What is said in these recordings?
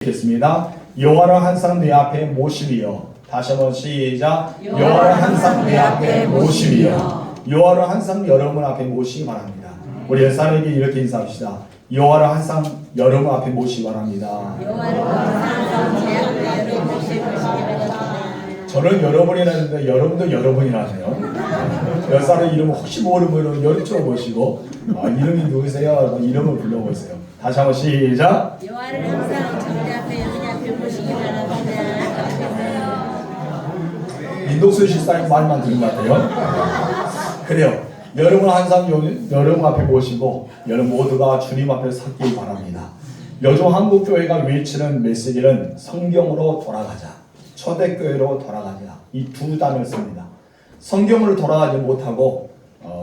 겠습니다. 여호와를 항상 내 앞에 모심이여. 다시 한번 시작. 여호와를 항상 내 앞에 모심이여. 여호와를 항상 여러분 앞에 모시기 바랍니다. 우리 옛사람에게 이렇게 인사합시다. 여호와를 항상 여러분 앞에 모시기 바랍니다. 여호와를 항상 제 앞에 여러분 모시기 바랍니다. 저는 여러분이라는데 여러분도 여러분이라네요. 옛사람 이름 혹시 모르면 여쭤 보시고 이름이 누구세요? 이름을 불러보세요. 다시 한번 시작. 여호와를 항상 제 앞에 여러분 앞에 모시기 바랍니다. 인독수 실사님 말만 들은 것 같아요. 그래요. 여러분 항상 여러분 앞에 모시고 여러분 모두가 주님 앞에 섰길 바랍니다. 요즘 한국교회가 외치는 메시지는 성경으로 돌아가자, 초대교회로 돌아가자, 이 두 단어를 씁니다. 성경으로 돌아가지 못하고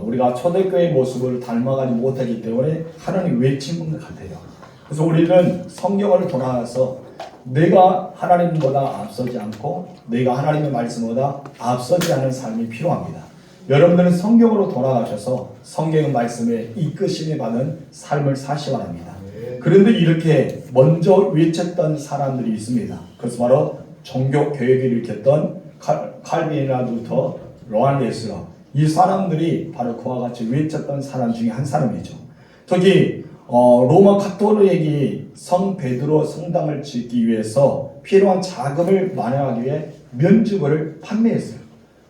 우리가 초대교회의 모습을 닮아가지 못하기 때문에 하나님 외치는 것 같아요. 그래서 우리는 성경으로 돌아가서 내가 하나님보다 앞서지 않고 내가 하나님의 말씀보다 앞서지 않은 삶이 필요합니다. 여러분들은 성경으로 돌아가셔서 성경의 말씀에 이끄심을 받은 삶을 사시기 바랍니다. 그런데 이렇게 먼저 외쳤던 사람들이 있습니다. 그래서 바로 종교 개혁을 일으켰던 칼빈이나 루터, 로한 웨슬러, 이 사람들이 바로 그와 같이 외쳤던 사람 중에 한 사람이죠. 저기 로마 가톨릭이 성 베드로 성당을 짓기 위해서 필요한 자금을 마련하기 위해 면주부를 판매했어요.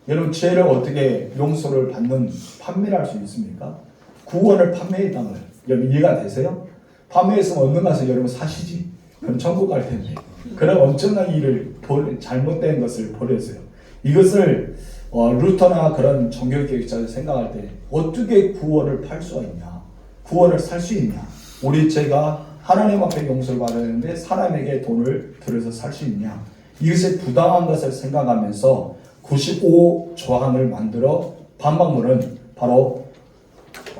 여러분 죄를 어떻게 용서를 받는 판매를 할 수 있습니까? 구원을 판매했다는 거예요. 여러분 이해가 되세요? 판매했으면 얻는 가서 여러분 사시지. 그럼 천국 갈 텐데. 그런 엄청난 일을 잘못된 것을 벌였어요. 이것을 루터나 그런 종교개혁자들 생각할 때 어떻게 구원을 팔 수가 있냐, 구원을 살 수 있냐, 우리 죄가 하나님 앞에 용서를 받았는데 사람에게 돈을 들여서 살 수 있냐, 이것이 부당한 것을 생각하면서 95조항을 만들어 반박문은 바로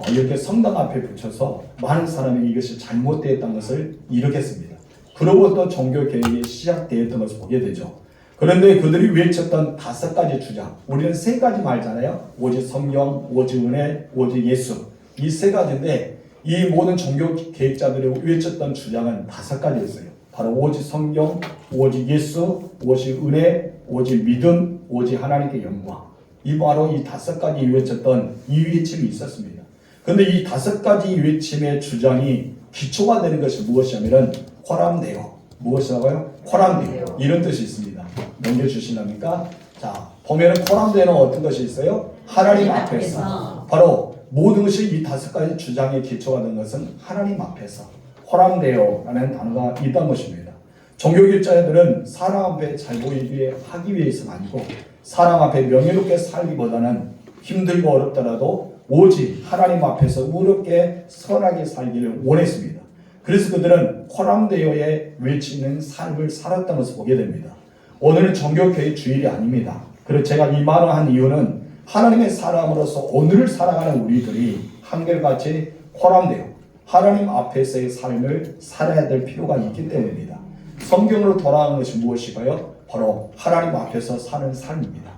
이렇게 성당 앞에 붙여서 많은 사람이 이것이 잘못되었다는 것을 일으켰습니다. 그로부터 종교개혁이 시작되었던 것을 보게 되죠. 그런데 그들이 외쳤던 5가지 주장, 우리는 3가지 말잖아요. 오직 성령, 오직 은혜, 오직 예수, 이 3가지인데 이 모든 종교개혁자들이 외쳤던 주장은 5가지였어요. 바로 오직 성령, 오직 예수, 오직 은혜, 오직 믿음, 오직 하나님께 영광. 이 바로 이 5가지 외쳤던 이 외침이 있었습니다. 그런데 이 5가지 외침의 주장이 기초가 되는 것이 무엇이냐면 코람데오. 무엇이라고요? 코람데오. 이런 뜻이 있습니다. 넘겨주시랍니까? 자, 보면은 코람데오는 어떤 것이 있어요? 하나님 앞에서. 바로 모든 것이 이 5가지 주장의 기초가 된 것은 하나님 앞에서. 코람데오라는 단어가 있다는 것입니다. 종교개혁자들은 사람 앞에 잘 보이게 하기 위해서가 아니고 사람 앞에 명예롭게 살기보다는 힘들고 어렵더라도 오직 하나님 앞에서 의롭게 선하게 살기를 원했습니다. 그래서 그들은 코람데오에 외치는 삶을 살았다는 것을 보게 됩니다. 오늘은 종교개혁 주일이 아닙니다. 그래서 제가 이 말을 한 이유는 하나님의 사람으로서 오늘을 살아가는 우리들이 한결같이 코람데오, 하나님 앞에서의 삶을 살아야 될 필요가 있기 때문입니다. 성경으로 돌아가는 것이 무엇일까요? 바로 하나님 앞에서 사는 삶입니다.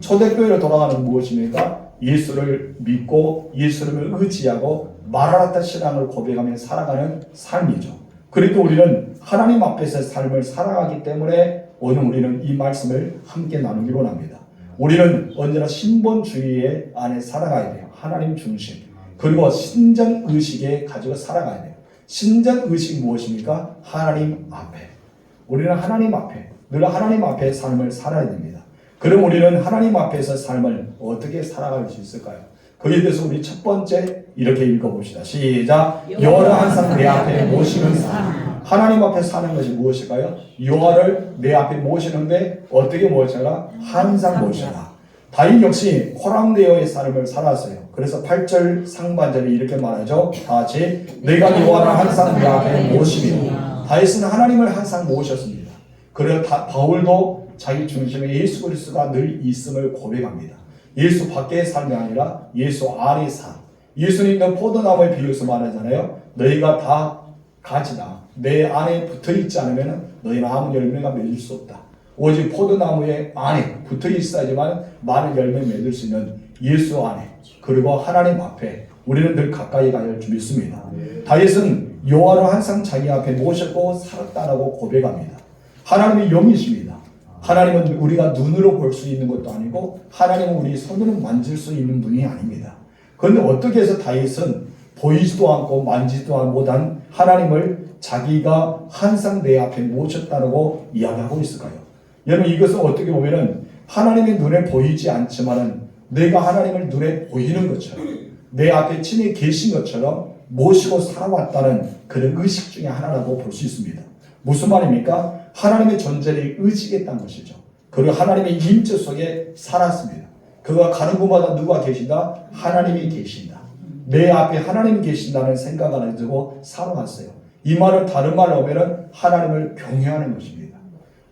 초대교회로 돌아가는 무엇입니까? 예수를 믿고 예수를 의지하고 마라나타 신앙을 고백하며 살아가는 삶이죠. 그리고 우리는 하나님 앞에서 삶을 살아가기 때문에 오늘 우리는 이 말씀을 함께 나누기 원합니다. 우리는 언제나 신본주의 안에 살아가야 돼요. 하나님 중심. 그리고 신전의식에 가지고 살아가야 돼요. 신전의식이 무엇입니까? 하나님 앞에. 우리는 하나님 앞에, 늘 하나님 앞에 삶을 살아야 됩니다. 그럼 우리는 하나님 앞에서 삶을 어떻게 살아갈 수 있을까요? 그에 대해서 우리 첫 번째 이렇게 읽어봅시다. 시작. 여호와를 항상 내 앞에 모시는 삶. 하나님 앞에 사는 것이 무엇일까요? 여호와를 내 앞에 모시는데 어떻게 모셔라? 항상 모셔라. 다윗 역시 코람데오의 삶을 살았어요. 그래서 8절 상반절이 이렇게 말하죠. 다 같이 내가 여호와를 항상 내 앞에 모시리라. 다윗은 하나님을 항상 모셨습니다. 그래서 바울도 자기 중심에 예수 그리스도가 늘 있음을 고백합니다. 예수 밖의 삶이 아니라 예수 안의 삶. 예수님도 포도나무에 비유해서 말하잖아요. 너희가 다 가지다. 내 안에 붙어있지 않으면 너희는 아무 열매가 맺을 수 없다. 오직 포도나무의 안에 붙어 있어야지만 많은 열매 맺을 수 있는 예수 안에 그리고 하나님 앞에 우리는 늘 가까이 가야 할 줄 믿습니다. 다윗은 여호와를 항상 자기 앞에 모셨고 살았다라고 고백합니다. 하나님이 영이십니다. 하나님은 우리가 눈으로 볼 수 있는 것도 아니고 하나님은 우리 손으로 만질 수 있는 분이 아닙니다. 그런데 어떻게 해서 다윗은 보이지도 않고 만지지도 못한 하나님을 자기가 항상 내 앞에 모셨다고 이야기하고 있을까요? 여러분 이것은 어떻게 보면은 하나님의 눈에 보이지 않지만은 내가 하나님을 눈에 보이는 것처럼 내 앞에 친히 계신 것처럼 모시고 살아왔다는 그런 의식 중에 하나라고 볼 수 있습니다. 무슨 말입니까? 하나님의 존재를 의식했다는 것이죠. 그리고 하나님의 임재 속에 살았습니다. 그가 가는 곳마다 누가 계신다? 하나님이 계신다. 내 앞에 하나님이 계신다는 생각을 가지고 살아왔어요. 이 말을 다른 말로 하면 하나님을 경외하는 것입니다.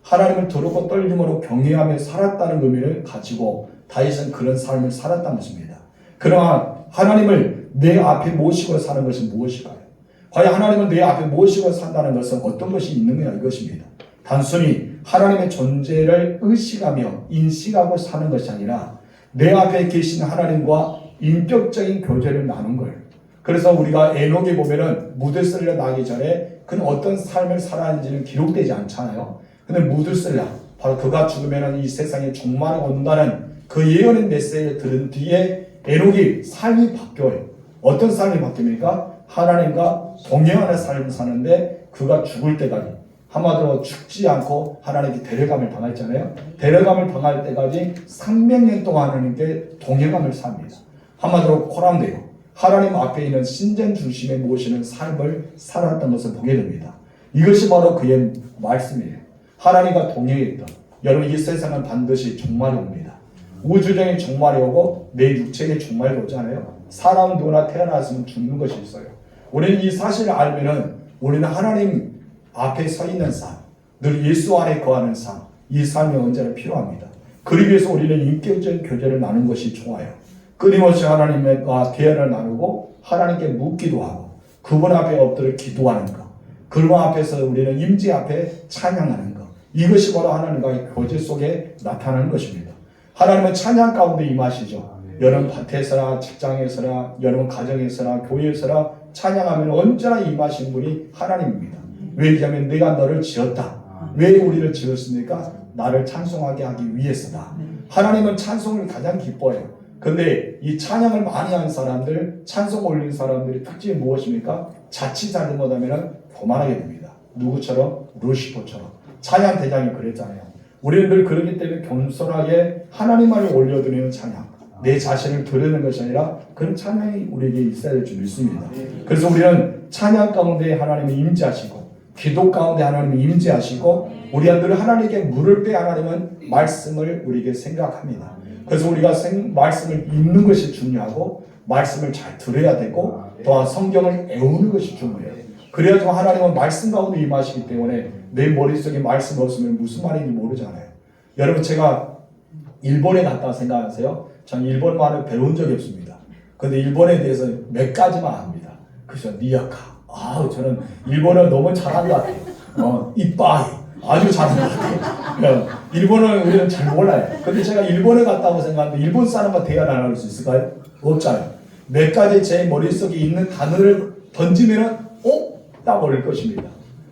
하나님을 두렵고 떨림으로 경외하며 살았다는 의미를 가지고 다윗은 그런 삶을 살았다는 것입니다. 그러나 하나님을 내 앞에 모시고 사는 것은 무엇일까요? 과연 하나님을 내 앞에 모시고 산다는 것은 어떤 것이 있느냐 이것입니다. 단순히 하나님의 존재를 의식하며 인식하고 사는 것이 아니라 내 앞에 계신 하나님과 인격적인 교제를 나눈 거예요. 그래서 우리가 에녹에 보면은 무드슬라 나기 전에 그는 어떤 삶을 살았는지는 기록되지 않잖아요. 근데 무드슬라 바로 그가 죽으면은 이 세상에 종말이 온다는 그 예언의 메시지를 들은 뒤에 에녹이 삶이 바뀌어요. 어떤 삶이 바뀝니까? 하나님과 동행하는 삶을 사는데 그가 죽을 때까지 한마디로 죽지 않고 하나님께 데려감을 당했잖아요. 데려감을 당할 때까지 300년 동안 하나님께 동행함을 삽니다. 한마디로 코람데요. 하나님 앞에 있는 신전 중심에 모시는 삶을 살았던 것을 보게 됩니다. 이것이 바로 그의 말씀이에요. 하나님과 동행했던 여러분 이 세상은 반드시 종말이 옵니다. 우주적인 종말이 오고 내 육체의 종말이 오잖아요. 사람 누구나 태어났으면 죽는 것이 있어요. 우리는 이 사실을 알면은 우리는 하나님 앞에 서 있는 삶, 늘 예수 안에 거하는 삶, 이 삶이 언제나 필요합니다. 그러기 위해서 우리는 인격적인 교제를 나누는 것이 좋아요. 끊임없이 하나님과 대화를 나누고 하나님께 묻기도 하고 그분 앞에 엎드려 기도하는 것, 그분 앞에서 우리는 임재 앞에 찬양하는 것, 이것이 바로 하나님과의 교제 속에 나타나는 것입니다. 하나님은 찬양 가운데 임하시죠. 여러분 밭에서나 직장에서나 여러분 가정에서나 교회에서나 찬양하면 언제나 임하신 분이 하나님입니다. 왜냐하면 내가 너를 지었다. 왜 우리를 지었습니까? 나를 찬송하게 하기 위해서다. 하나님은 찬송을 가장 기뻐해요. 근데 이 찬양을 많이 하는 사람들, 찬송 올리는 사람들의 특징이 무엇입니까? 자칫 잘못하면 교만하게 됩니다. 누구처럼? 루시퍼처럼. 찬양 대장이 그랬잖아요. 우리는 늘 그러기 때문에 겸손하게 하나님만을 올려드리는 찬양, 내 자신을 드러내는 것이 아니라 그런 찬양이 우리에게 있어야 될 줄 믿습니다. 그래서 우리는 찬양 가운데 하나님이 임재하시고 기도 가운데 하나님이 임재하시고 우리가 늘 하나님께 물을 때 하나님은 말씀을 우리에게 생각합니다. 그래서 우리가 말씀을 읽는 것이 중요하고 말씀을 잘 들어야 되고 또한 성경을 애우는 것이 중요해요. 그래야지만 하나님은 말씀 가운데 임하시기 때문에 내 머릿속에 말씀 없으면 무슨 말인지 모르잖아요. 여러분 제가 일본에 갔다 생각하세요? 전 일본말을 배운 적이 없습니다. 그런데 일본에 대해서 몇 가지만 압니다. 그래서 니야카. 저는 일본어 너무 잘한 것 같아요. 이빠이. 아주 잘한 것 같아요. 일본어는 우리는 잘 몰라요. 근데 제가 일본에 갔다고 생각하는데 일본 사람과 대화를 안 할 수 있을까요? 없잖아요. 몇 가지 제 머릿속에 있는 단어를 던지면은 딱 올릴 것입니다.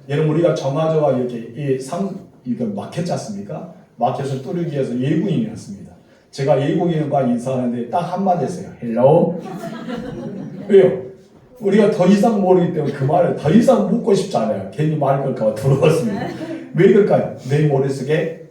여러분 우리가 정화조가 이렇게 이렇게 마켓 짰습니까? 마켓을 뚫기 위해서 예국인이었습니다. 제가 예국인과 인사하는데 딱 한마디 했어요. 헬로. 왜요? 우리가 더 이상 모르기 때문에 그 말을 더 이상 묻고 싶지 않아요. 괜히 말 걸까 봐 두려웠습니다. 왜 그럴까요? 내 머릿속에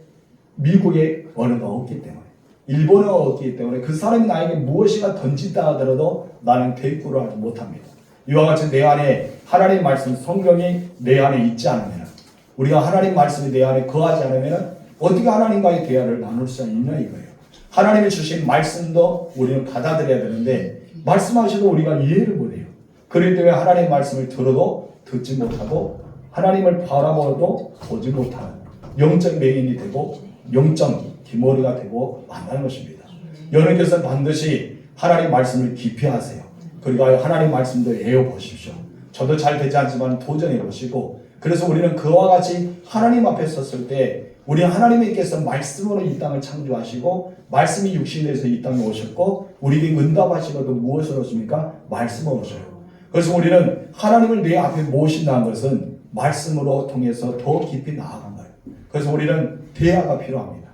미국의 언어가 없기 때문에, 일본어가 없기 때문에 그 사람이 나에게 무엇이가 던진다 하더라도 나는 대꾸를 하지 못합니다. 이와 같이 내 안에 하나님 말씀, 성경이 내 안에 있지 않으면, 우리가 하나님 말씀이 내 안에 거하지 않으면 어떻게 하나님과의 대화를 나눌 수 있냐 이거예요. 하나님이 주신 말씀도 우리는 받아들여야 되는데 말씀하셔도 우리가 이해를 못해요. 그렇기 때문에 하나님 말씀을 들어도 듣지 못하고 하나님을 바라보아도 보지 못하는 영적 맹인이 되고 영적 기머리가 되고 만나는 것입니다. 여러분께서는 반드시 하나님 말씀을 깊이 하세요. 그리고 하나님 말씀도 애워보십시오. 저도 잘 되지 않지만 도전해보시고, 그래서 우리는 그와 같이 하나님 앞에 섰을 때 우리 하나님께서 말씀으로 이 땅을 창조하시고 말씀이 육신에서 이 땅에 오셨고 우리에게 응답하시고도 무엇으로 오십니까? 말씀으로 오셔요. 그래서 우리는 하나님을 내 앞에 모신다는 것은 말씀으로 통해서 더 깊이 나아간 거예요. 그래서 우리는 대화가 필요합니다.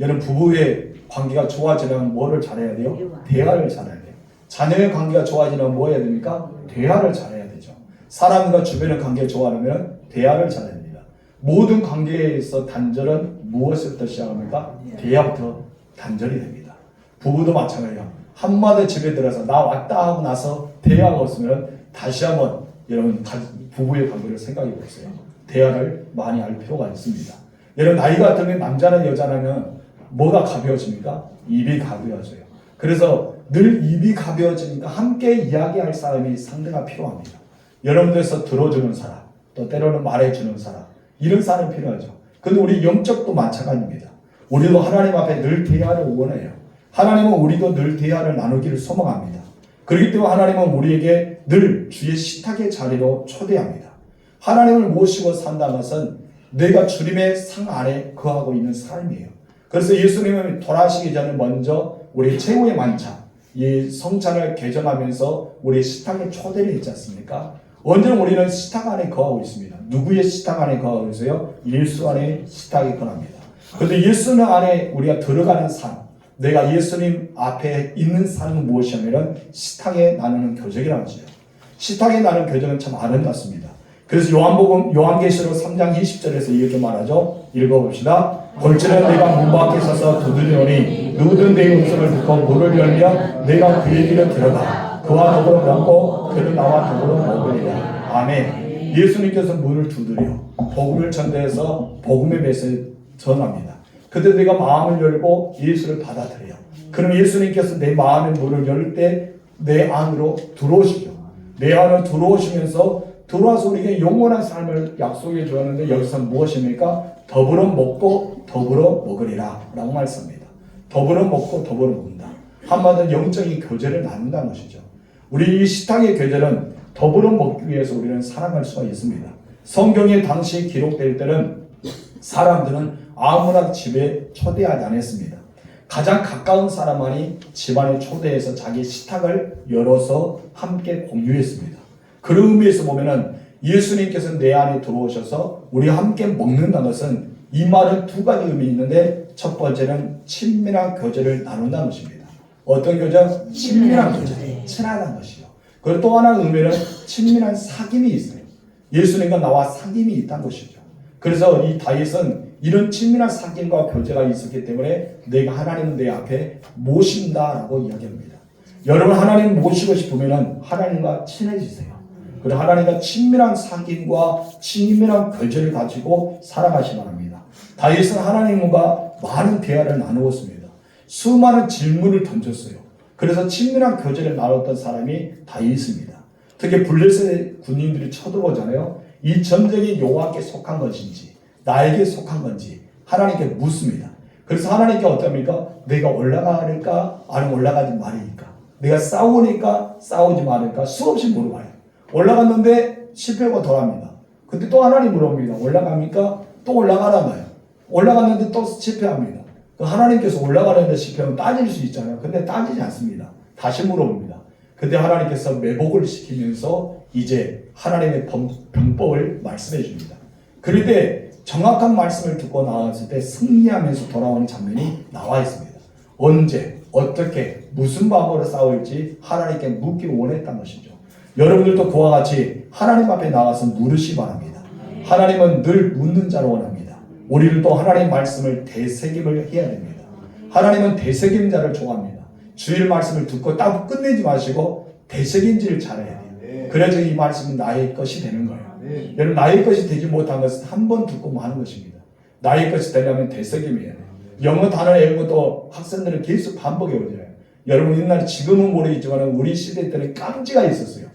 여러분 부부의 관계가 좋아지려면 뭐를 잘해야 돼요? 대화를 잘해야 돼요. 자녀의 관계가 좋아지려면 뭐 해야 됩니까? 대화를 잘해야 되죠. 사람과 주변의 관계가 좋아하려면 대화를 잘해야 됩니다. 모든 관계에서 단절은 무엇부터 시작합니까? 대화부터 단절이 됩니다. 부부도 마찬가지예요. 한마디 집에 들어서 나 왔다 하고 나서 대화가 없으면 다시 한번 여러분 부부의 관계를 생각해 보세요. 대화를 많이 할 필요가 있습니다. 여러분 나이가 들면 남자나 여자라면 뭐가 가벼워집니까? 입이 가벼워져요. 그래서 늘 입이 가벼워지니까 함께 이야기할 사람이 상대가 필요합니다. 여러분들에서 들어주는 사람, 또 때로는 말해주는 사람, 이런 사람이 필요하죠. 근데 우리 영적도 마찬가지입니다. 우리도 하나님 앞에 늘 대화를 원해요. 하나님은 우리도 늘 대화를 나누기를 소망합니다. 그렇기 때문에 하나님은 우리에게 늘 주의 식탁의 자리로 초대합니다. 하나님을 모시고 산다는 것은 내가 주님의 상 안에 거하고 있는 삶이에요. 그래서 예수님은 돌아가시기 전에 먼저 우리 최후의 만찬, 이 성찬을 개정하면서 우리 식탁에 초대를 했지 않습니까? 언제나 우리는 식탁 안에 거하고 있습니다. 누구의 식탁 안에 거하고 있어요? 예수 안에 식탁에 거합니다. 그런데 예수님 안에 우리가 들어가는 삶, 내가 예수님 앞에 있는 삶은 무엇이냐면 식탁에 나누는 교제라는 것이죠. 식탁에 나누는 교제는 참 아름답습니다. 그래서 요한계시록 3장 20절에서 이렇게 말하죠. 읽어봅시다. 골짜기는 내가 문 밖에 서서 두드리오니 누구든 내 음성을 듣고 문을 열면 내가 그의 길을 들어가 그와 더불어 먹고 그는 나와 더불어 먹으리라. 아멘. 예수님께서 문을 두드려 복음을 전대해서 복음의 메시지를 전합니다. 그때 내가 마음을 열고 예수를 받아들여요. 그럼 예수님께서 내 마음의 문을 열 때 내 안으로 들어오시죠. 내 안으로 들어오시면서 들어와서 우리에게 영원한 삶을 약속해 주었는데 여기서 무엇입니까? 더불어 먹고 더불어 먹으리라 라고 말씀합니다. 더불어 먹고 더불어 먹는다. 한마디로 영적인 교제를 나눈다는 것이죠. 우리 이 식탁의 교제는 더불어 먹기 위해서 우리는 살아갈 수가 있습니다. 성경에 당시 기록될 때는 사람들은 아무나 집에 초대하지 않았습니다. 가장 가까운 사람만이 집안에 초대해서 자기 식탁을 열어서 함께 공유했습니다. 그런 의미에서 보면은 예수님께서 내 안에 들어오셔서 우리 함께 먹는다는 것은 이 말은 두 가지 의미 있는데 첫 번째는 친밀한 교제를 나눈다는 것입니다. 어떤 교제? 친밀한 교제. 친하다는 것이죠. 그리고 또 하나의 의미는 친밀한 사귐이 있어요. 예수님과 나와 사귐이 있다는 것이죠. 그래서 이 다윗은 이런 친밀한 사귐과 교제가 있었기 때문에 내가 하나님은 내 앞에 모신다라고 이야기합니다. 여러분 하나님 모시고 싶으면 하나님과 친해지세요. 그리고 하나님과 친밀한 사귐과 친밀한 교제를 가지고 살아가시 바랍니다. 다윗은 하나님과 많은 대화를 나누었습니다. 수많은 질문을 던졌어요. 그래서 친밀한 교제를 나눴던 사람이 다윗입니다. 특히 블레셋 군인들이 쳐들어오잖아요. 이 전쟁이 여호와께 속한 것인지 나에게 속한 건지 하나님께 묻습니다. 그래서 하나님께 어떻습니까? 내가 올라가니까 아니면 올라가지 말으니까 내가 싸우니까 싸우지 말으니까 수없이 물어봐요. 올라갔는데 실패하고 돌아갑니다. 근데 또 하나님 물어봅니다. 올라갑니까? 또 올라가란 말이에요. 올라갔는데 또 실패합니다. 하나님께서 올라가는데 실패하면 따질 수 있잖아요. 근데 따지지 않습니다. 다시 물어봅니다. 근데 하나님께서 매복을 시키면서 이제 하나님의 병법을 말씀해 줍니다. 그럴 때 정확한 말씀을 듣고 나왔을 때 승리하면서 돌아오는 장면이 나와 있습니다. 언제, 어떻게, 무슨 방법으로 싸울지 하나님께 묻기를 원했던 것이죠. 여러분들도 그와 같이 하나님 앞에 나가서 물으시 바랍니다. 하나님은 늘 묻는 자를 원합니다. 우리는 또 하나님 말씀을 되새김을 해야 됩니다. 하나님은 되새김 자를 좋아합니다. 주일 말씀을 듣고 딱 끝내지 마시고 되새김질을 잘해야 돼요. 그래서 이 말씀이 나의 것이 되는 거예요. 여러분 나의 것이 되지 못한 것은 한 번 듣고 마는 것입니다. 나의 것이 되려면 되새김해야 돼요. 영어 단어 외우는 것도 학생들은 계속 반복해 오잖아요. 여러분 옛날에 지금은 모르겠지만 우리 시대 때는 깜지가 있었어요.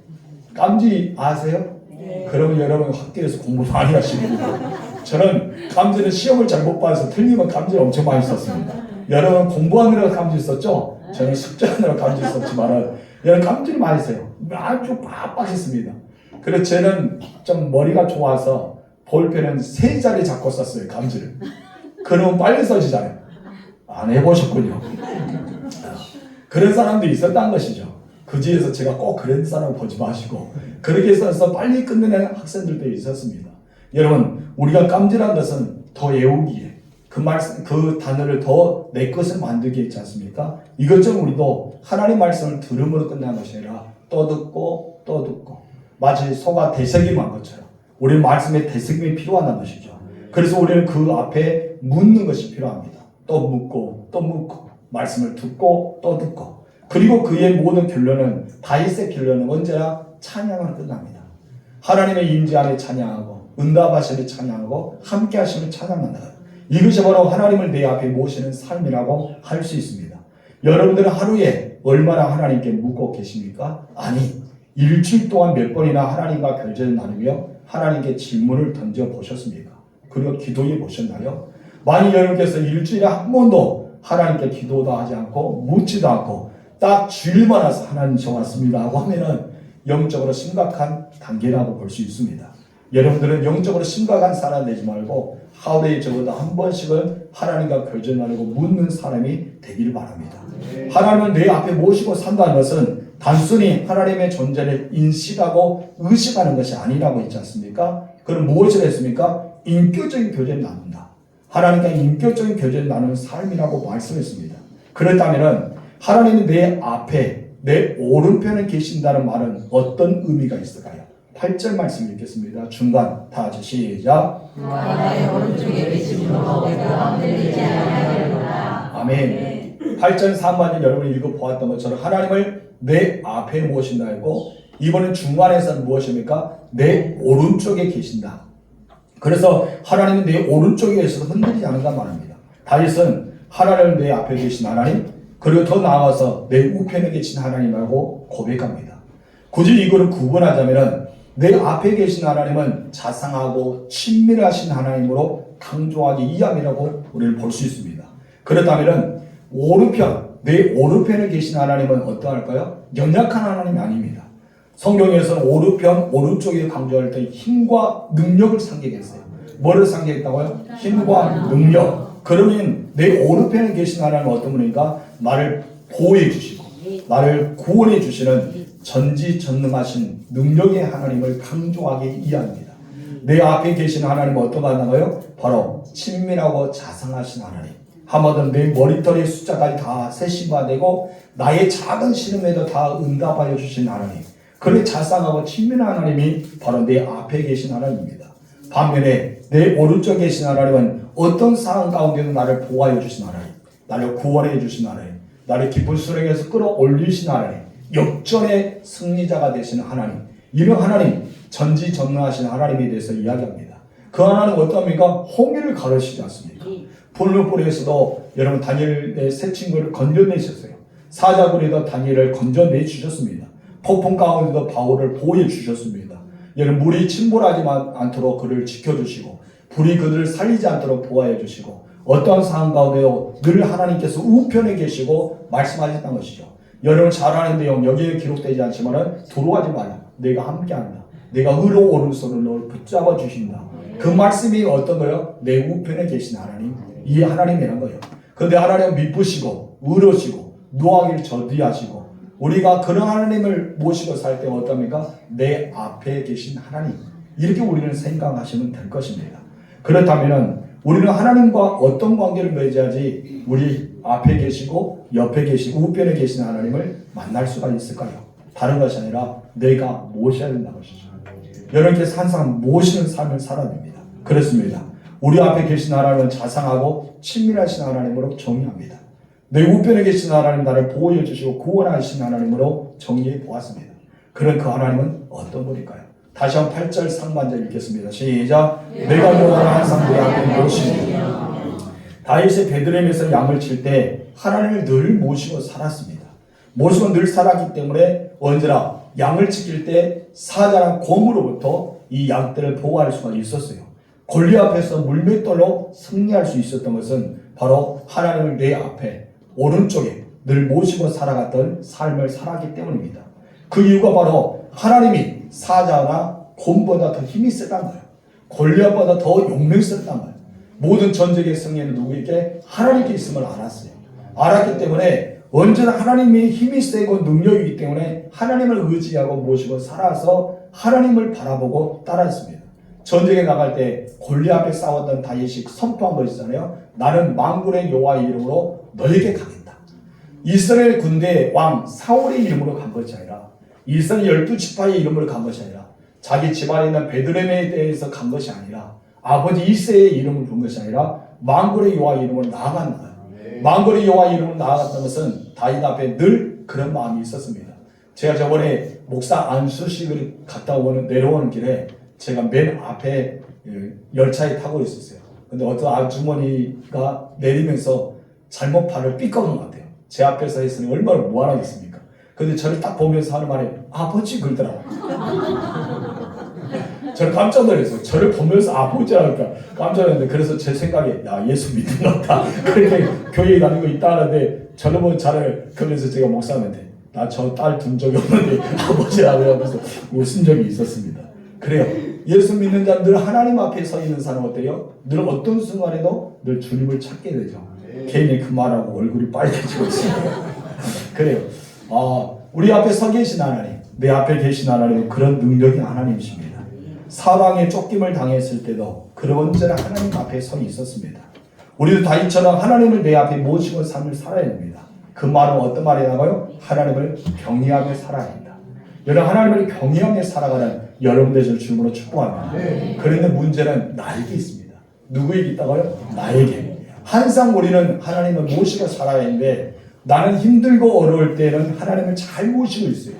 깜지 아세요? 네. 그러면 여러분 학교에서 공부 많이 하시거든요. 저는 깜지는 시험을 잘 못 봐서 틀리면 깜지를 엄청 많이 썼습니다. 여러분 공부하느라 깜지 썼죠? 저는 숙제하느라 깜지 썼지만 여러분 깜지를 많이 써요. 아주 빡빡했습니다. 그래서 저는 좀 머리가 좋아서 볼펜은 3자리 잡고 썼어요. 깜지를. 그러면 빨리 써지잖아요. 안 해보셨군요. 그런 사람도 있었다는 것이죠. 그 부지에서 제가 꼭 그런 사람 보지 마시고 그렇게 써서 빨리 끝내는 학생들도 있었습니다. 여러분 우리가 깜질한 것은 더 외우기에 그 단어를 더 내 것을 만들게 있지 않습니까? 이것처럼 우리도 하나님 말씀을 들음으로 끝나는 것이 아니라 또 듣고 또 듣고 마치 소가 되새김한 것처럼 우리 말씀에 되새김이 필요하다는 것이죠. 그래서 우리는 그 앞에 묻는 것이 필요합니다. 또 묻고 또 묻고 말씀을 듣고 또 듣고 그리고 그의 모든 결론은 다윗의 결론은 언제나 찬양으로 끝납니다. 하나님의 임재함에 찬양하고 응답하심에 찬양하고 함께하심을 찬양한다. 이것이 바로 하나님을 내 앞에 모시는 삶이라고 할 수 있습니다. 여러분들은 하루에 얼마나 하나님께 묻고 계십니까? 아니, 일주일 동안 몇 번이나 하나님과 결제를 나누며 하나님께 질문을 던져보셨습니까? 그리고 기도해 보셨나요? 만약 여러분께서 일주일에 한 번도 하나님께 기도도 하지 않고 묻지도 않고 딱 주일만 와서 하나님 저 왔습니다 하고 하면은 영적으로 심각한 단계라고 볼 수 있습니다. 여러분들은 영적으로 심각한 사람 되지 말고 하루에 적어도 한 번씩은 하나님과 결제 나누고 묻는 사람이 되기를 바랍니다. 하나님을 내 앞에 모시고 산다는 것은 단순히 하나님의 존재를 인식하고 의식하는 것이 아니라고 했지 않습니까? 그럼 무엇을 했습니까? 인격적인 교제를 나눈다. 하나님과 인격적인 교제를 나누는 삶이라고 말씀했습니다. 그렇다면 하나님이 내 앞에 내 오른편에 계신다는 말은 어떤 의미가 있을까요? 8절 말씀 읽겠습니다. 중간 다 같이 시작. 나의 오른쪽에 계심으로 내가 흔들리지 아니하리로다. 아멘. 8절 3반절 여러분이 읽어보았던 것처럼 하나님을 내 앞에 모신다 했고 이번엔 중간에서는 무엇입니까? 내 오른쪽에 계신다. 그래서 하나님은 내 오른쪽에 있어서 흔들리지 않는단 말입니다. 다윗은 하나님은 내 앞에 계신 하나님 그리고 더 나아가서 내 우편에 계신 하나님이라고 고백합니다. 굳이 이거를 구분하자면 내 앞에 계신 하나님은 자상하고 친밀하신 하나님으로 강조하기 이함이라고 우리는 볼 수 있습니다. 그렇다면 오른편, 내 오른편에 계신 하나님은 어떠할까요? 연약한 하나님이 아닙니다. 성경에서는 오른편, 오른쪽에 강조할 때 힘과 능력을 상징했어요. 뭐를 상징했다고요? 힘과 능력. 그러면 내 오른편에 계신 하나님은 어떤 분입니까? 나를 보호해 주시고 나를 구원해 주시는 전지전능하신 능력의 하나님을 강조하게 이해합니다. 내 앞에 계신 하나님은 어떤 하나인가요? 바로 친밀하고 자상하신 하나님. 한마디로 내 머리털의 숫자까지 다 세심화 되고 나의 작은 시름에도 다 응답하여 주신 하나님. 그런 자상하고 친밀한 하나님이 바로 내 앞에 계신 하나님입니다. 반면에 내 오른쪽에 계신 하나님은 어떤 상황 가운데도 나를 보호하여 주신 하나님, 나를 구원해 주신 하나님, 나를 깊은 수렁에서 끌어올리신 하나님, 역전의 승리자가 되시는 하나님, 이런 하나님, 전지전능하신 하나님에 대해서 이야기합니다. 그 하나님은 어떠합니까? 홍해를 가르치지 않습니까? 불문불에서도 여러분 다니엘의 세 친구를 건져내셨어요. 사자굴에도 다니엘을 건져내 주셨습니다. 폭풍 가운데도 바울을 보호해 주셨습니다. 여러분 물이 침몰하지 않도록 그를 지켜주시고 불이 그들을 살리지 않도록 보호해 주시고 어떠한 상황 가운데도 늘 하나님께서 우편에 계시고 말씀하셨다는 것이죠. 여러분 잘 아는 내용 여기에 기록되지 않지만 들어가지 마라. 내가 함께한다. 내가 의로 오른손을 너를 붙잡아 주신다. 그 말씀이 어떤 거예요? 내 우편에 계신 하나님. 이 하나님이란 거예요. 그런데 하나님은 미쁘시고 의로시고 노하기를 저디하시고 우리가 그런 하나님을 모시고 살 때 어떻습니까? 내 앞에 계신 하나님. 이렇게 우리는 생각하시면 될 것입니다. 그렇다면 우리는 하나님과 어떤 관계를 맺어야지 우리 앞에 계시고 옆에 계시고 우편에 계신 하나님을 만날 수가 있을까요? 다른 것이 아니라 내가 모셔야 된다는 것이죠. 여러분께서 항상 모시는 삶을 살아야 됩니다. 그렇습니다. 우리 앞에 계신 하나님은 자상하고 친밀하신 하나님으로 정의합니다. 내 우편에 계신 하나님 나를 보호해 주시고 구원하신 하나님으로 정의해 보았습니다. 그런 그 하나님은 어떤 분일까요? 다시 한번 8절 상반절 읽겠습니다. 시작. 내가 너를 항상 내 앞에 모시니 다윗이 베들레헴에서 양을 칠 때 하나님을 늘 모시고 살았습니다. 모시고 늘 살았기 때문에 언제나 양을 지킬 때 사자랑 곰으로부터 이 양떼를 보호할 수가 있었어요. 골리앗 앞에서 물맷돌로 승리할 수 있었던 것은 바로 하나님을 내 앞에 오른쪽에 늘 모시고 살아갔던 삶을 살았기 때문입니다. 그 이유가 바로 하나님이 사자나 곰보다 더 힘이 세단 거예요. 골리앗보다 더 용맹스럽단 거예요. 모든 전쟁의 승리는 누구에게? 하나님께 있음을 알았어요. 알았기 때문에 언제나 하나님의 힘이 세고 능력이기 때문에 하나님을 의지하고 모시고 살아서 하나님을 바라보고 따랐습니다. 전쟁에 나갈 때 골리앗 앞에 싸웠던 다윗이 선포한 거 있잖아요. 나는 만군의 여호와의 이름으로 너에게 가겠다. 이스라엘 군대 왕 사울의 이름으로 간 것이 아니라 이스라엘 12지파의 이름으로 간 것이 아니라 자기 집안에 있는 베들레헴에 대해서 간 것이 아니라 아버지 이새의 이름을 부른 것이 아니라 만군의 여호와의 이름으로 나아간 거예요. 만군의 여호와의 이름으로 나아갔던 것은 다윗 앞에 늘 그런 마음이 있었습니다. 제가 저번에 목사 안수식을 갔다 내려오는 길에 제가 맨 앞에 열차에 타고 있었어요. 근데 어떤 아주머니가 내리면서 잘못 발을 삐꺾은 것 같아요. 제 앞에서 했으니 얼마나 무한하겠습니까? 근데 저를 딱 보면서 하는 말이 아버지 그러더라고요. 저를 깜짝 놀랐어요. 저를 보면서 아버지라니까 깜짝 놀랐는데 그래서 제 생각에 야 예수 믿는 것 같다. 그렇게 교회에 다니고 있다 하는데 저를 보면 저를 그러면서 제가 목사님한테 나 저 딸 둔 적이 없는데 아버지라고 하면서 웃은 적이 있었습니다. 그래요. 예수 믿는 자는 늘 하나님 앞에 서 있는 사람 어때요? 늘 어떤 순간에도 늘 주님을 찾게 되죠. 괜히 그 말하고 얼굴이 빨개지고 있습니다. 그래요. 우리 앞에 서 계신 하나님, 내 앞에 계신 하나님은 그런 능력이 하나님이십니다. 사방에 쫓김을 당했을 때도 그런 언제나 하나님 앞에 서 있었습니다. 우리도 다윗처럼 하나님을 내 앞에 모시고 삶을 살아야 됩니다. 그 말은 어떤 말이 나가요? 하나님을 경외하며 살아야 한다. 여러분 하나님을 경외하며 살아가는 여러분 되실 주님으로 축복합니다. 그런데 문제는 나에게 있습니다. 누구에게 있다고요? 나에게. 항상 우리는 하나님을 모시고 살아야 하는데 나는 힘들고 어려울 때는 하나님을 잘 모시고 있어요.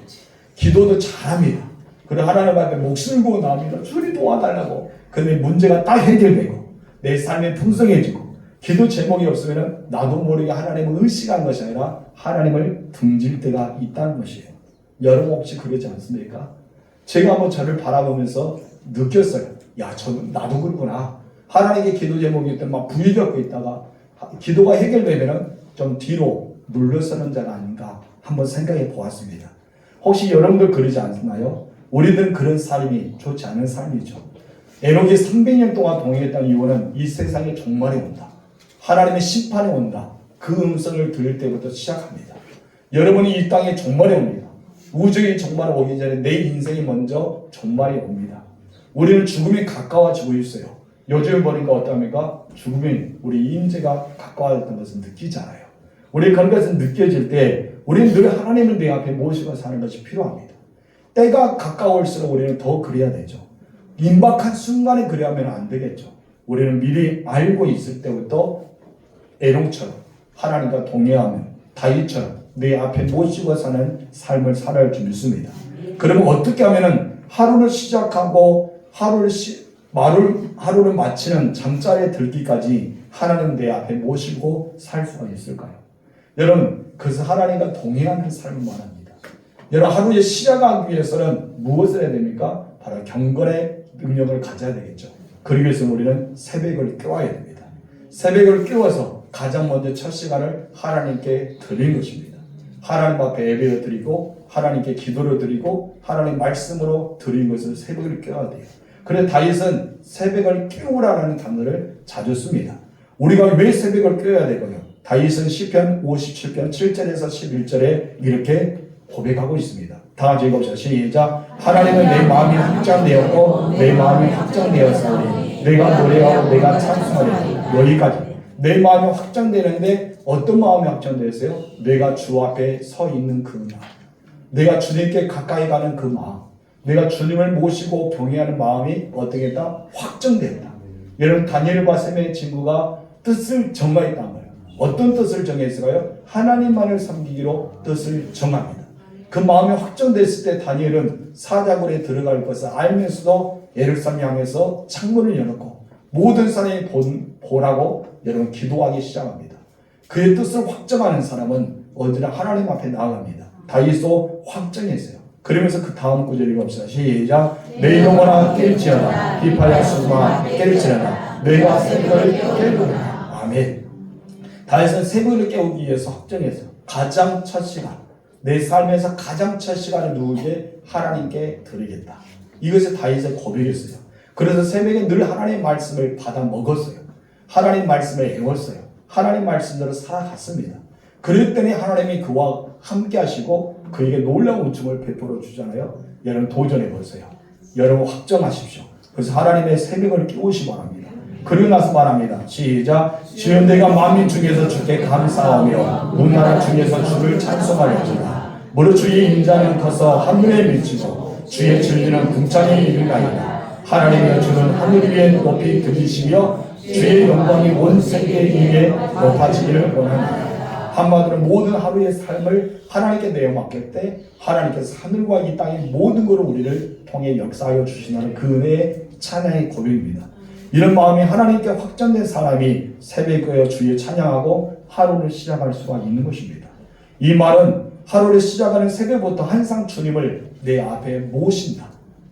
기도도 잘합니다. 그리고 하나님 앞에 목숨을 걸고 나옵니다. 주님 도와달라고. 근데 문제가 딱 해결되고 내 삶이 풍성해지고 기도 제목이 없으면 나도 모르게 하나님을 의식한 것이 아니라 하나님을 등질 때가 있다는 것이에요. 여러분 혹시 그러지 않습니까? 제가 한번 저를 바라보면서 느꼈어요. 야, 나도 그렇구나. 하나님께 기도 제목이 있던 막 부위 겪고 있다가 기도가 해결되면 좀 뒤로 물러서는 자가 아닌가 한번 생각해 보았습니다. 혹시 여러분들 그러지 않나요? 우리들은 그런 삶이 좋지 않은 삶이죠. 에녹이 300년 동안 동행했던 이유는 이 세상에 종말이 온다. 하나님의 심판이 온다. 그 음성을 들을 때부터 시작합니다. 여러분이 이 땅에 종말이 옵니다. 우주의 종말이 오기 전에 내 인생이 먼저 종말이 옵니다. 우리는 죽음에 가까워지고 있어요. 요즘 보니까 어떠합니까? 죽음이 우리 인재가 가까워졌던 것을 느끼잖아요. 우리 그런 것을 느껴질 때 우리는 늘 하나님을 내 앞에 모시고 사는 것이 필요합니다. 때가 가까울수록 우리는 더 그래야 되죠. 임박한 순간에 그래야면 안 되겠죠. 우리는 미리 알고 있을 때부터 에녹처럼 하나님과 동행하면 다윗처럼 내 앞에 모시고 사는 삶을 살아야 줄 믿습니다. 그러면 어떻게 하면은 하루를 시작하고 하루를 마치는 잠자리에 들기까지 하나님 내 앞에 모시고 살 수가 있을까요? 여러분, 그래서 하나님과 동행하는 삶을 말합니다. 여러분, 하루에 시작하기 위해서는 무엇을 해야 됩니까? 바로 경건의 능력을 가져야 되겠죠. 그러기 위해서 우리는 새벽을 깨워야 됩니다. 새벽을 깨워서 가장 먼저 첫 시간을 하나님께 드리는 것입니다. 하나님 앞에 예배를 드리고 하나님께 기도를 드리고 하나님 말씀으로 드리는 것을 새벽을 깨워야 돼요. 그래서 다윗은 새벽을 깨우라는 단어를 자주 씁니다. 우리가 왜 새벽을 깨워야 되고요? 다윗은 시편 57편 7절에서 11절에 이렇게 고백하고 있습니다. 다 같이 읽어보시죠. 시작. 하나님은 내 마음이 확장되었고 내 마음이 확장되었으니 내가 노래하고 내가 찬송하리. 여기까지. 내 마음이 확장되는데 어떤 마음이 확장되었어요? 내가 주 앞에 서 있는 그 마음. 내가 주님께 가까이 가는 그 마음. 내가 주님을 모시고 경외하는 마음이 어떻게 했다? 확정됐다. 여러분 다니엘과 셈의 친구가 뜻을 정하였다는 거예요. 어떤 뜻을 정했을까요? 하나님만을 섬기기로 뜻을 정합니다. 그 마음이 확정됐을 때 다니엘은 사자굴에 들어갈 것을 알면서도 예루살렘 향해서 창문을 열어놓고 모든 사람이 보라고 여러분 기도하기 시작합니다. 그의 뜻을 확정하는 사람은 언제나 하나님 앞에 나아갑니다. 다윗도 확정했어요. 그러면서 그 다음 구절 읽읍시다. 시작. 내 영혼아 깰지어다 비파야 수마 깰지어다 내가 새벽을 깨우리라. 아멘. 다윗은 새벽을 깨우기 위해서 확정했어요. 가장 첫 시간, 내 삶에서 가장 첫 시간을 누구에게? 하나님께 드리겠다. 이것이 다윗의 고백이었어요. 그래서 새벽에 늘 하나님의 말씀을 받아 먹었어요. 하나님 말씀을 외웠어요. 하나님 말씀대로 살아갔습니다. 그랬더니 하나님이 그와 함께 하시고 그에게 놀라운 은총을 베풀어 주잖아요. 여러분 도전해 보세요. 여러분 확정하십시오. 그래서 하나님의 새벽을 깨우시 바랍니다. 그리고 나서 말합니다. 시작. 주여 내가 만민 중에서 주께 감사하며 문나라 중에서 주를 찬송하였도다. 무릇 주의 인자는 커서 하늘에 미치고 주의 진리는 궁창에 이르나이다. 하나님의 주는 하늘 위에 높이 들리시며 주의 영광이 온 세계 위에 높아지기를 원합니다. 한마디로 모든 하루의 삶을 하나님께 내어맡길 때 하나님께서 하늘과 이 땅의 모든 것을 우리를 통해 역사하여 주시는 그 은혜의 찬양의 고백입니다. 이런 마음이 하나님께 확정된 사람이 새벽에 주의 찬양하고 하루를 시작할 수가 있는 것입니다. 이 말은 하루를 시작하는 새벽부터 항상 주님을 내 앞에 모신다.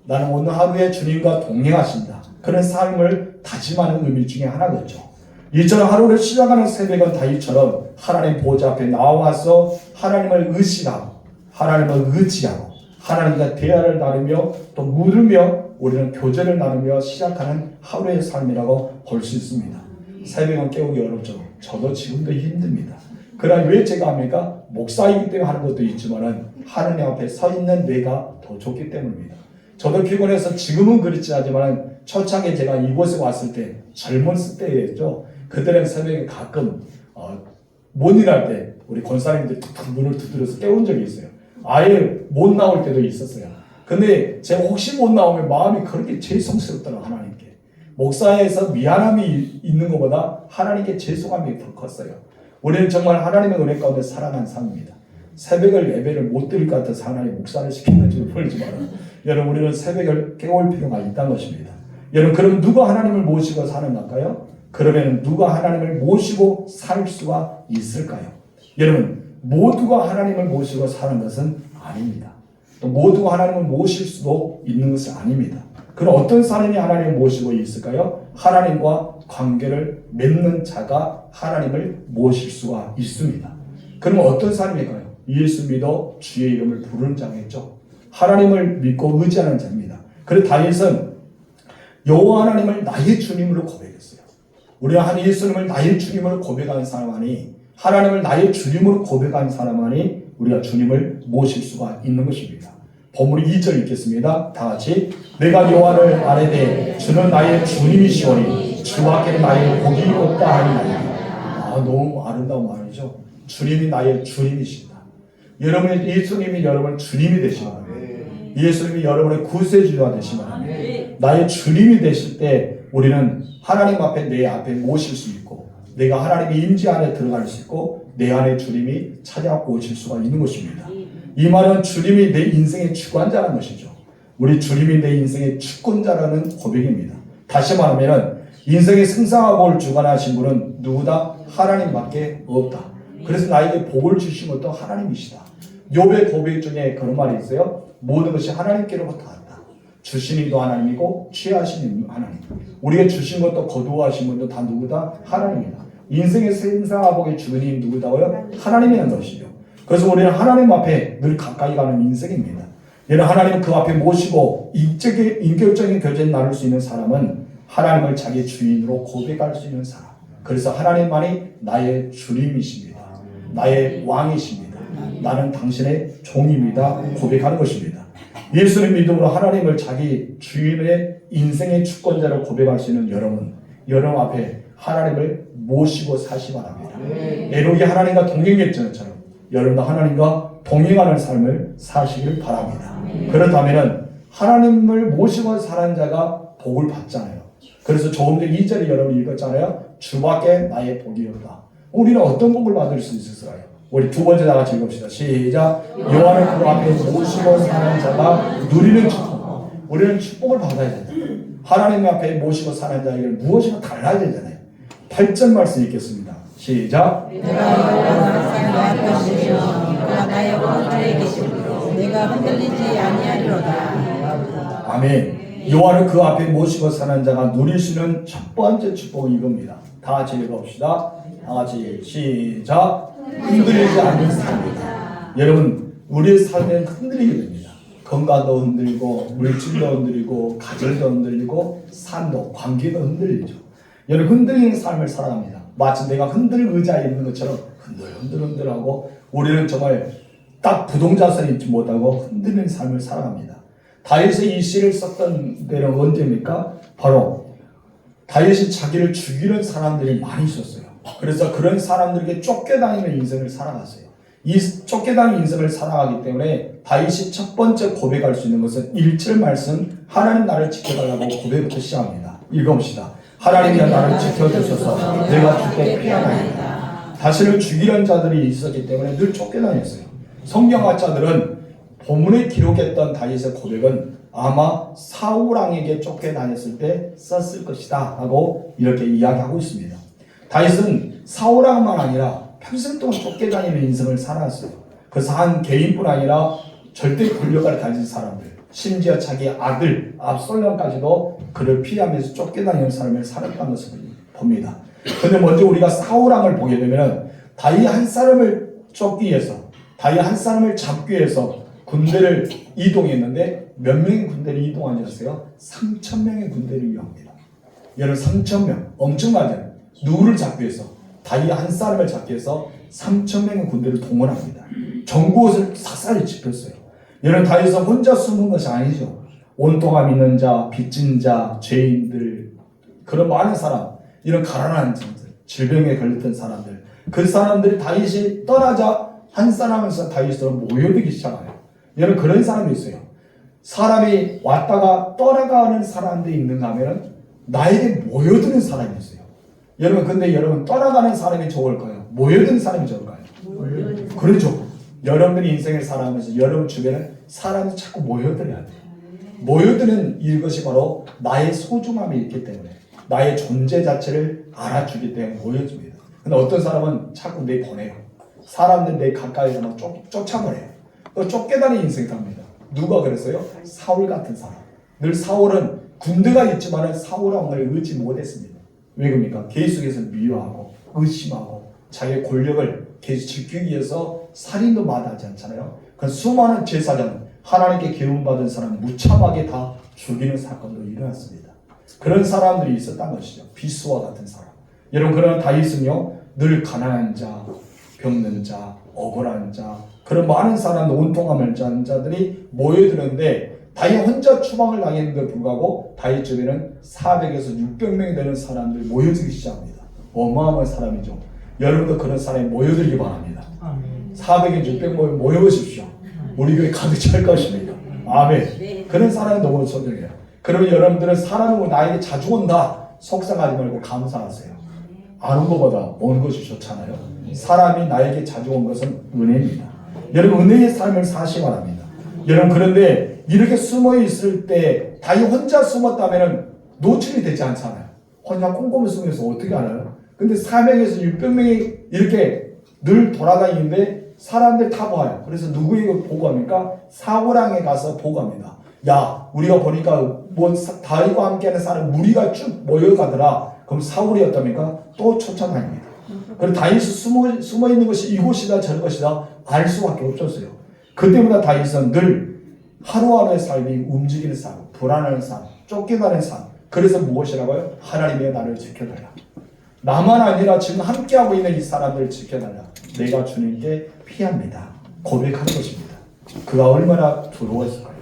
나는 오늘 하루에 주님과 동행하신다. 그런 삶을 다짐하는 의미 중에 하나겠죠. 이처럼 하루를 시작하는 새벽은 다윗처럼 하나님 보좌 앞에 나와서 하나님을 의식하고 하나님을 의지하고 하나님과 대화를 나누며 또 물으며 우리는 교제를 나누며 시작하는 하루의 삶이라고 볼 수 있습니다. 새벽은 깨우기 어렵죠. 저도 지금도 힘듭니다. 그러나 왜 제가 합니까? 목사이기 때문에 하는 것도 있지만 하나님 앞에 서 있는 내가 더 좋기 때문입니다. 저도 피곤해서 지금은 그렇지 않지만 초창기에 제가 이곳에 왔을 때 젊었을 때였죠. 그때는 새벽에 가끔 못 일할 때 우리 권사님들이 툭툭 문을 두드려서 깨운 적이 있어요. 아예 못 나올 때도 있었어요. 근데 제가 혹시 못 나오면 마음이 그렇게 죄송스럽더라고요. 하나님께. 목사에서 미안함이 있는 것보다 하나님께 죄송함이 더 컸어요. 우리는 정말 하나님의 은혜 가운데 살아간 삶입니다. 새벽을 예배를 못 드릴 것 같아서 하나님 목사를 시켰는지 모르지만 여러분 우리는 새벽을 깨울 필요가 있다는 것입니다. 여러분 그럼 누가 하나님을 모시고 사는 걸까요? 그러면 누가 하나님을 모시고 살 수가 있을까요? 여러분 모두가 하나님을 모시고 사는 것은 아닙니다. 또 모두가 하나님을 모실 수도 있는 것은 아닙니다. 그럼 어떤 사람이 하나님을 모시고 있을까요? 하나님과 관계를 맺는 자가 하나님을 모실 수가 있습니다. 그러면 어떤 사람일까요? 예수 믿어 주의 이름을 부르는 자겠죠. 하나님을 믿고 의지하는 자입니다. 그래서 다윗은 여호와 하나님을 나의 주님으로 고백했어요. 우리가 한 예수님을 나의 주님으로 고백한 사람만이 하나님을 나의 주님으로 고백한 사람만이 우리가 주님을 모실 수가 있는 것입니다. 본문 2절 읽겠습니다. 다 같이 내가 여호와를 아뢰되 주는 나의 주님이시오니 주밖에 나의 복이 없다 하니라. 너무 아름다운 말이죠. 주님이 나의 주님이시다. 여러분의 예수님이 여러분의 주님이 되시기 바랍니다. 예수님이 여러분의 구세주가 되시기 바랍니다. 나의 주님이 되실 때 우리는 하나님 앞에 내 앞에 모실 수 있고 내가 하나님의 임재 안에 들어갈 수 있고 내 안에 주님이 찾아오실 수가 있는 것입니다. 이 말은 주님이 내 인생의 주관자라는 것이죠. 우리 주님이 내 인생의 주권자라는 고백입니다. 다시 말하면 인생의 생사하복을 주관하신 분은 누구다? 하나님밖에 없다. 그래서 나에게 복을 주신 것도 하나님이시다. 욥의 고백 중에 그런 말이 있어요. 모든 것이 하나님께로부터 왔다. 주신 이도 하나님이고 취하신 이도 하나님. 우리가 주신 것도 거두어하신 분도 다 누구다? 하나님이다. 인생의 생사하복의 주인이 누구다고요? 하나님이라는 것이죠. 그래서 우리는 하나님 앞에 늘 가까이 가는 인생입니다. 얘는 하나님 그 앞에 모시고 인격적인 교제를 나눌 수 있는 사람은 하나님을 자기 주인으로 고백할 수 있는 사람. 그래서 하나님만이 나의 주님이십니다. 나의 왕이십니다. 나는 당신의 종입니다. 고백하는 것입니다. 예수님 믿음으로 하나님을 자기 주인의 인생의 주권자로 고백할 수 있는 여러분 앞에 하나님을 모시고 사시 바랍니다. 에녹이 하나님과 동행했던 것처럼 여러분도 하나님과 동행하는 삶을 사시길 바랍니다. 그렇다면 하나님을 모시고 사는 자가 복을 받잖아요. 그래서 조금 전 2절에 여러분 읽었잖아요. 주밖에 나의 복이 없다. 우리는 어떤 복을 받을 수 있을까요? 우리 두 번째 다 같이 읽읍시다. 시작. 여호와를 그 앞에 모시고 사는 자가 누리는 축복. 우리는 축복을 받아야 된다. 하나님 앞에 모시고 사는 자에게는 무엇이나 달라야 되잖아요. 8절 말씀 읽겠습니다. 시작. 내가 여호와를 사랑할 것이요 그가 나의 오른쪽에 계시므로 내가 흔들리지 아니하리로다. 아멘. 여호와를 그 앞에 모시고 사는 자가 누릴 수 있는 첫 번째 축복은 이겁니다. 다 같이 읽어봅시다. 다 같이 시작. 흔들리지 않는 삶이다. 여러분 우리의 삶은 흔들리게 됩니다. 건강도 흔들리고 물질도 흔들리고 가정도 흔들리고 삶도 관계도 흔들리죠. 여러분 흔들리는 삶을 살아갑니다. 마치 내가 흔들 의자에 있는 것처럼 흔들흔들하고 우리는 정말 딱 부동자선에 있지 못하고 흔들리는 삶을 살아갑니다. 다윗의 이 시를 썼던 때는 언제입니까? 바로 다윗이 자기를 죽이는 사람들이 많이 있었어요. 그래서 그런 사람들에게 쫓겨다니는 인생을 살아갔어요. 이 쫓겨다니는 인생을 살아가기 때문에 다윗이 첫 번째 고백할 수 있는 것은 1절 말씀 하나님 나를 지켜달라고 고백부터 시작합니다. 읽어봅시다. 하나님이 나를 지켜주셔서 내가 죽게 피하나이다. 자신을 죽이려는 자들이 있었기 때문에 늘 쫓겨다녔어요. 성경학자들은 본문에 기록했던 다윗의 고백은 아마 사울왕에게 쫓겨다녔을 때 썼을 것이다 하고 이렇게 이야기하고 있습니다. 다윗은 사울왕만 아니라 평생 동안 쫓겨다니는 인생을 살았어요. 그래서 한 개인뿐 아니라 절대 권력을 가진 사람들, 심지어 자기 아들 압살롬까지도 그를 피하면서 쫓겨다니는 삶을 살았다는 것을 봅니다. 그런데 먼저 우리가 사울왕을 보게 되면 다윗 한 사람을 쫓기 위해서, 다윗 한 사람을 잡기 위해서 군대를 이동했는데 몇 명의 군대를 이동하지 않았어요? 3,000명의 군대를 이용합니다. 여러분 3,000명 엄청나죠? 누구를 잡기 위해서? 다윗 한 사람을 잡기 위해서 3,000명의 군대를 동원합니다. 전 곳을 샅샅이 짚었어요. 여러분 다윗은 혼자 숨은 것이 아니죠. 온통함 있는 자, 빚진 자, 죄인들, 그런 많은 사람, 이런 가난한 자들, 질병에 걸렸던 사람들, 그 사람들이 다윗이 떠나자 한 사람에서 다윗으로 모여들기 시작해요. 여러분 그런 사람이 있어요. 사람이 왔다가 떠나가는 사람들이 있는가 하면 나에게 모여드는 사람이 있어요. 여러분 근데 여러분 떠나가는 사람이 좋을까요? 모여드는 사람이 좋을까요? 그렇죠. 여러분들이 인생을 살아가면서 여러분 주변에 사람이 자꾸 모여들어야 돼요. 모여드는 이것이 바로 나의 소중함이 있기 때문에, 나의 존재 자체를 알아주기 때문에 모여줍니다. 근데 어떤 사람은 자꾸 내 보내요. 사람들 내 가까이서 막 쫓아버려요. 또 쫓겨다니는 인생이 답니다. 누가 그랬어요? 사울 같은 사람. 늘 사울은 군대가 있지만 사울 왕을 의지 못했습니다. 왜 그럽니까? 계속해서 미워하고 의심하고 자기의 권력을 계속 지키기 위해서 살인도 마다하지 않잖아요. 그 수많은 제사장, 하나님께 기름받은 사람 무참하게 다 죽이는 사건도 일어났습니다. 그런 사람들이 있었던 것이죠. 비수와 같은 사람. 여러분 그런 다윗은요 늘 가난한 자, 병든 자, 억울한 자, 그런 많은 사람, 온통함을 자는 자들이 모여드는데 다윗 혼자 추방을 당했는데 불구하고 다윗 주변에는 400에서 600명이 되는 사람들이 모여들기 시작합니다. 어마어마한 사람이죠. 여러분도 그런 사람이 모여들기 바랍니다. 400에서 600명 모여보십시오. 우리 교회 가득 찰 것입니다. 아멘. 그런 사람이 너무 소중해요. 그러면 여러분들은 사람은 나에게 자주 온다 속상하지 말고 감사하세요. 안 온 것보다 오는 것이 좋잖아요. 사람이 나에게 자주 온 것은 은혜입니다. 여러분 은혜의 삶을 사시 바랍니다. 여러분 그런데 이렇게 숨어 있을 때 다윗 혼자 숨었다면 노출이 되지 않잖아요. 혼자 꼼꼼히 숨어서 어떻게 알아요? 근데 400에서 600명이 이렇게 늘 돌아다니는데 사람들 다 봐요. 그래서 누구에게 보고합니까? 사울왕에 가서 보고합니다. 야, 우리가 보니까 뭐 다윗과 함께하는 사람 무리가 쭉 모여가더라. 그럼 사울이었답니까? 또 쫓아다닙니다. 그리고 다윗이 숨어 있는 것이 이곳이다 저것이다 알 수밖에 없었어요. 그때보다 다윗은 늘 하루하루의 삶이 움직이는 삶, 불안한 삶, 쫓겨가는 삶. 그래서 무엇이라고요? 하나님의 나를 지켜달라. 나만 아니라 지금 함께하고 있는 이 사람들을 지켜달라. 내가 주님께 피합니다. 고백하는 것입니다. 그가 얼마나 두려웠을까요?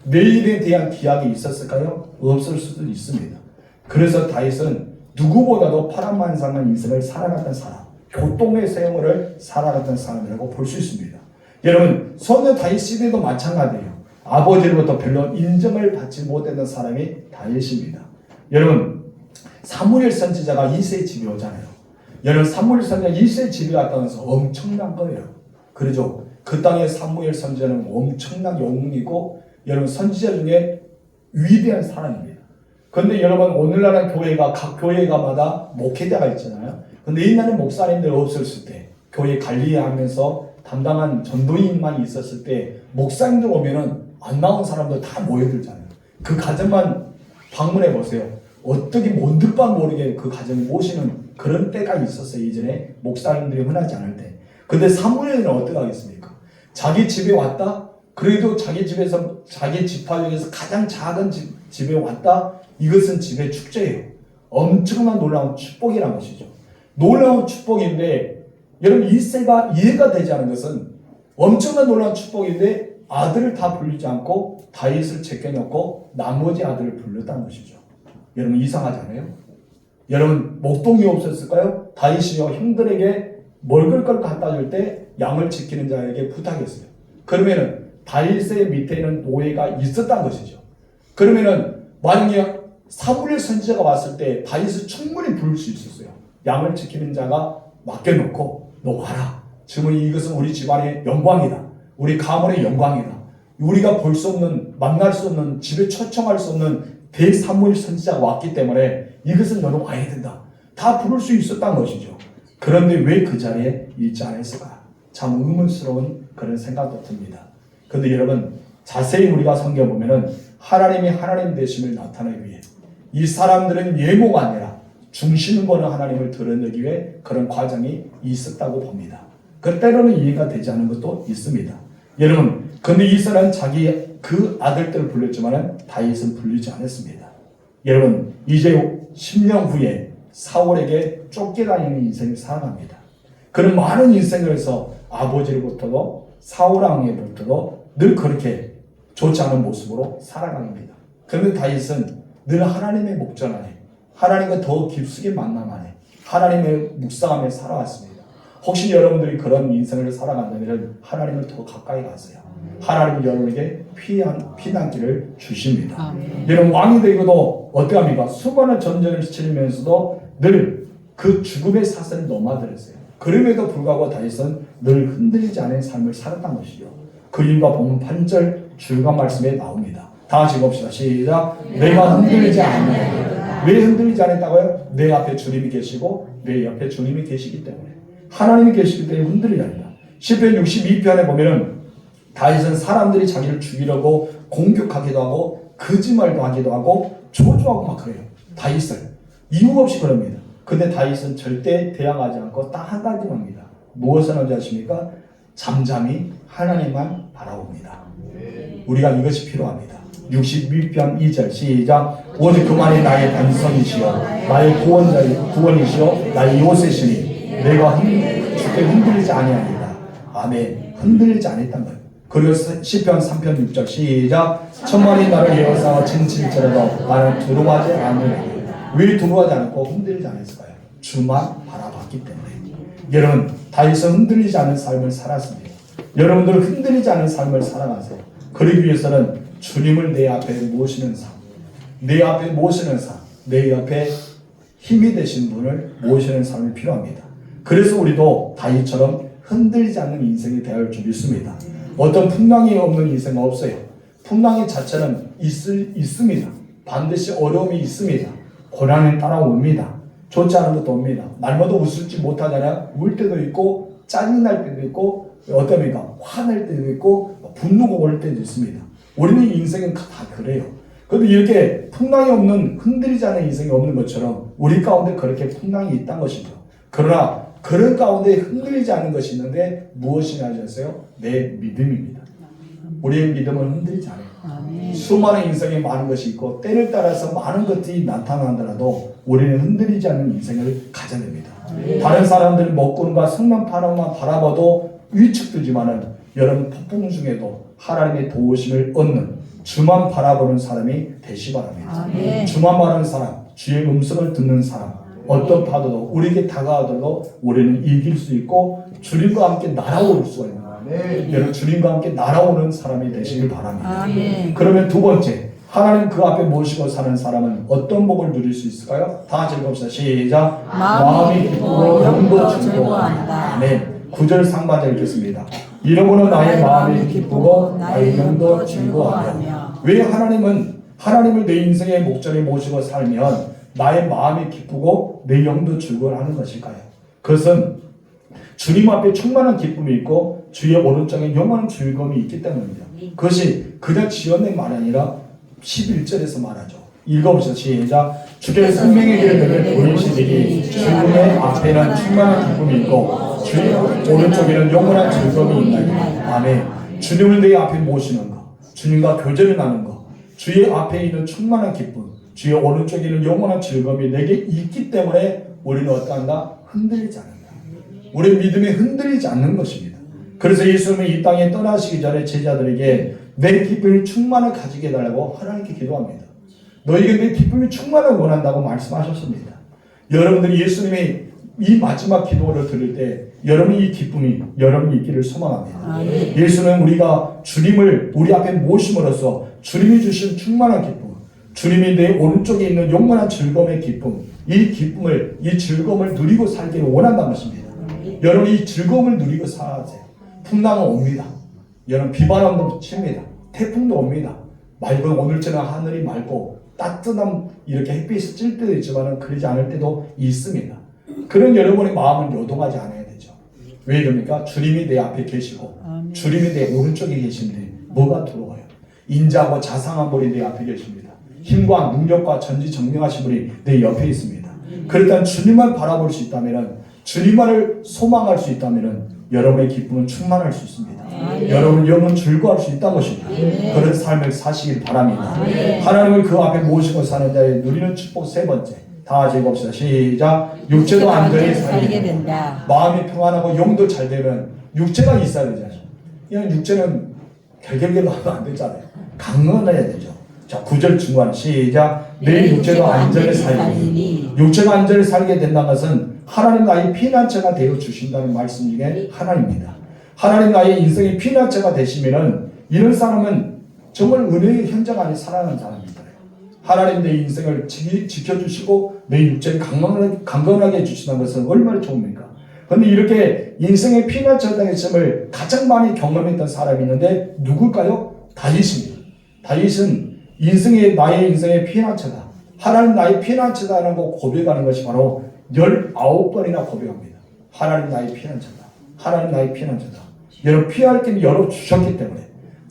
내일에 대한 기약이 있었을까요? 없을 수도 있습니다. 그래서 다윗은 누구보다도 파란만장한 인생을 살아갔던 사람, 교통의 세월을 살아갔던 사람이라고 볼 수 있습니다. 여러분, 소녀 다윗 시대도 마찬가지예요. 아버지로부터 별로 인정을 받지 못했던 사람이 다윗입니다. 여러분, 사무엘 선지자가 이새의 집에 오잖아요. 여러분, 사무엘 선지자가 이새의 집에 왔다면서 엄청난 거예요. 그러죠? 그 땅의 사무엘 선지자는 엄청난 영웅이고, 여러분, 선지자 중에 위대한 사람입니다. 그런데 여러분, 오늘날의 교회가, 각 교회가마다 목회자가 있잖아요. 근데 옛날에 목사님들 없었을 때, 교회 관리하면서 담당한 전도인만 있었을 때, 목사님들 오면은 안 나온 사람들 다 모여들잖아요. 그 가정만 방문해 보세요. 어떻게 뭔듯만 모르게 그 가정을 모시는 그런 때가 있었어요. 이전에 목사님들이 흔하지 않을 때. 근데 사무엘은 어떻게 하겠습니까? 자기 집에 왔다? 그래도 자기 집에서, 자기 지파 중에서 가장 작은 집에 왔다? 이것은 집의 축제예요. 엄청난 놀라운 축복이라는 것이죠. 놀라운 축복인데 여러분 이해가 되지 않은 것은 엄청난 놀라운 축복인데 아들을 다 불리지 않고 다윗을 제껴놓고 나머지 아들을 불렀다는 것이죠. 여러분 이상하지 않아요? 여러분 목동이 없었을까요? 다윗이요 형들에게 먹을 걸 갖다 줄 때 양을 지키는 자에게 부탁했어요. 그러면은 다윗의 밑에는 노예가 있었다는 것이죠. 그러면은 만약에 사무엘 선지자가 왔을 때 다윗을 충분히 부를 수 있었어요. 양을 지키는 자가 맡겨놓고 너 와라. 지금 이것은 우리 집안의 영광이다. 우리 가문의 영광이다. 우리가 볼 수 없는 만날 수 없는 집에 초청할 수 없는 대사무엘 선지자가 왔기 때문에 이것은 너는 와야 된다. 다 부를 수 있었다는 것이죠. 그런데 왜 그 자리에 있지 않았을까? 참 의문스러운 그런 생각도 듭니다. 그런데 여러분 자세히 우리가 성경 보면은 하나님이 하나님 되심을 나타내기 위해 이 사람들은 예고가 아니라 중심을 보는 하나님을 드러내기 위해 그런 과정이 있었다고 봅니다. 그 때로는 이해가 되지 않는 것도 있습니다. 여러분, 근데 이스라엘은 자기 그 아들들을 불렀지만은 다윗은 불리지 않았습니다. 여러분, 이제 10년 후에 사울에게 쫓겨다니는 인생을 살아갑니다. 그런 많은 인생을 해서 아버지로부터도 사울 왕에부터도 늘 그렇게 좋지 않은 모습으로 살아갑니다. 그런데 다윗은 늘 하나님의 목전 안에 하나님과 더 깊숙이 만남 안에 하나님의 묵상함에 살아왔습니다. 혹시 여러분들이 그런 인생을 살아간다면 하나님을 더 가까이 가세요. 하나님은 여러분에게 피난길을 주십니다. 여러분 왕이 되고도 어떻게 합니까? 수많은 전쟁을 치르면서도 늘 그 죽음의 사슬을 넘어들었어요. 그럼에도 불구하고 다윗은 늘 흔들리지 않은 삶을 살았던 것이죠. 그 이유가 보면 8절 주간 말씀에 나옵니다. 다 같이 봅시다. 시작. 내가 흔들리지 않는다. 왜 흔들리지 않았다고요? 내 앞에 주님이 계시고 내 옆에 주님이 계시기 때문에 하나님이 계시기 때문에 흔들리지 않는다. 시편 62편에 보면은 다윗은 사람들이 자기를 죽이려고 공격하기도 하고 거짓말도 하기도 하고 조조하고 막 그래요. 다윗을 이유 없이 그럽니다. 근데 다윗은 절대 대항하지 않고 딱 한 가지만 합니다. 무엇을 하는지 아십니까? 잠잠히 하나님만 바라봅니다. 우리가 이것이 필요합니다. 62편 2절 시작. 오직 그만이 나의 반성이시여 나의 구원이시여 나의 요새시니 내가 주께 흔들리지 아니하리라. 아멘. 흔들리지 않았단 거예요. 그리고 시편 3편 6절 시작. 천만이 나를 예어서 진칠지라도 나는 두려워하지 않으리라. 왜 두려워하지 않고 흔들리지 않았을까요? 주만 바라봤기 때문에. 여러분 다윗은 흔들리지 않은 삶을 살았습니다. 여러분들 흔들리지 않은 삶을 살아가세요. 그러기 위해서는 주님을 내 앞에 모시는 삶, 내 앞에 모시는 삶, 내 옆에 힘이 되신 분을 모시는 삶이 필요합니다. 그래서 우리도 다윗처럼 흔들리지 않는 인생이 되어야 할 줄 믿습니다. 어떤 풍랑이 없는 인생은 없어요. 풍랑의 자체는 있습니다. 반드시 어려움이 있습니다. 고난은 따라옵니다. 좋지 않은 것도 옵니다. 날마다 웃을지 못하잖아요. 울 때도 있고 짜증날 때도 있고 어떻습니까? 화낼 때도 있고 분노가 올 때도 있습니다. 우리는 인생은 다 그래요. 그런데 이렇게 풍랑이 없는 흔들리지 않는 인생이 없는 것처럼 우리 가운데 그렇게 풍랑이 있다는 것이죠. 그러나 그런 가운데 흔들리지 않는 것이 있는데 무엇이냐 하셨어요? 내 믿음입니다. 우리의 믿음은 흔들리지 않아요. 수많은 인생에 많은 것이 있고 때를 따라서 많은 것들이 나타나더라도 우리는 흔들리지 않는 인생을 가져야 됩니다. 다른 사람들 먹고는가 성만 바라봐도 위축되지만은 여러분 폭풍 중에도 하나님의 도우심을 얻는 주만 바라보는 사람이 되시 바랍니다. 주만 바라는 사람, 주의 음성을 듣는 사람, 어떤 파도도 우리에게 다가오더라도 우리는 이길 수 있고 주님과 함께 날아올 수가 있는 여러분 주님과 함께 날아오는 사람이 되시길 바랍니다. 그러면 두 번째, 하나님 그 앞에 모시고 사는 사람은 어떤 복을 누릴 수 있을까요? 다 같이 읽읍시다. 시작. 마음이 기쁘고 영도 즐거워한다. 아멘. 9절 상반절 읽겠습니다. 이러므로 나의 마음이 기쁘고 나의 영도 즐거워하며. 왜 하나님을 내 인생의 목전에 모시고 살면 나의 마음이 기쁘고 내 영도 즐거워하는 것일까요? 그것은 주님 앞에 충만한 기쁨이 있고 주의 오른쪽에 영원한 즐거움이 있기 때문입니다. 그것이 그냥 지어낸 말이 아니라 11절에서 말하죠. 읽어보시죠. 시작. 주의 생명의 길을 내게 보이시리니 주님의 앞에는 충만한 기쁨이 있고 주의 오른쪽에는 영원한 즐거움이 있나니. 아멘. 주님을 내 앞에 모시는 것, 주님과 교제를 나누는 것, 주의 앞에 있는 충만한 기쁨, 주의 오른쪽에 있는 영원한 즐거움이 내게 있기 때문에 우리는 어떠한다? 흔들리지 않는다. 우리 믿음이 흔들리지 않는 것입니다. 그래서 예수님이 이 땅에 떠나시기 전에 제자들에게 내 기쁨이 충만을 가지게 해달라고 하나님께 기도합니다. 너희가 내 기쁨이 충만을 원한다고 말씀하셨습니다. 여러분들이 예수님이 이 마지막 기도를 들을 때 여러분이 이 기쁨이 여러분이 있기를 소망합니다. 예수는 우리가 주님을 우리 앞에 모심으로써 주님이 주신 충만한 기쁨, 주님이 내 오른쪽에 있는 영원한 즐거움의 기쁨, 이 기쁨을, 이 즐거움을 누리고 살기를 원한다는 것입니다. 여러분이 이 즐거움을 누리고 살아세요. 풍랑은 옵니다. 여러분 비바람도 칩니다. 태풍도 옵니다. 맑은 오늘처럼 하늘이 맑고 따뜻한 이렇게 햇빛이 찔 때도 있지만 그러지 않을 때도 있습니다. 그런 여러분의 마음은 요동하지 않아야 되죠. 왜 그럽니까? 주님이 내 앞에 계시고 주님이 내 오른쪽에 계신데 뭐가 두려워요? 인자하고 자상한 분이 내 앞에 계십니다. 힘과 능력과 전지전능하신 분이 내 옆에 있습니다. 그렇다면 주님만 바라볼 수 있다면, 주님만을 소망할 수 있다면 여러분의 기쁨은 충만할 수 있습니다. 여러분 영은 즐거워할 수 있다는 것입니다. 그런 삶을 사시길 바랍니다. 하나님을 그 앞에 모시고 사는 자의 누리는 축복 세 번째. 다 같이 읽읍시다. 시작. 육체도 안전히 살게 된다. 마음이 평안하고 영도 잘 되면 육체가 있어야 되잖아요. 그냥 육체는 결결결로 하면 안 되잖아요. 강건해야 되죠. 자, 9절 중간 시작. 내 육체도 안전히 살게. 육체가 안전히 살게 된다는 것은 하나님 나의 피난처가 되어 주신다는 말씀 중에 하나입니다. 하나님 나의 인생의 피난처가 되시면은 이런 사람은 정말 은혜의 현장 안에 살아가는 사람입니다. 하나님 내 인생을 지켜주시고 내 육체를 강건하게 해주신다는 것은 얼마나 좋습니까? 그런데 이렇게 인생의 피난처가 있음을 가장 많이 경험했던 사람이 있는데 누굴까요? 다윗입니다. 다윗은 나의 인생의 피난처다. 하나님 나의 피난처다라는 거 고백하는 것이 바로 19번이나 고백합니다. 하나님 나의 피난처다. 하나님 나의 피난처다. 여러분 피할 길을 열어주셨기 때문에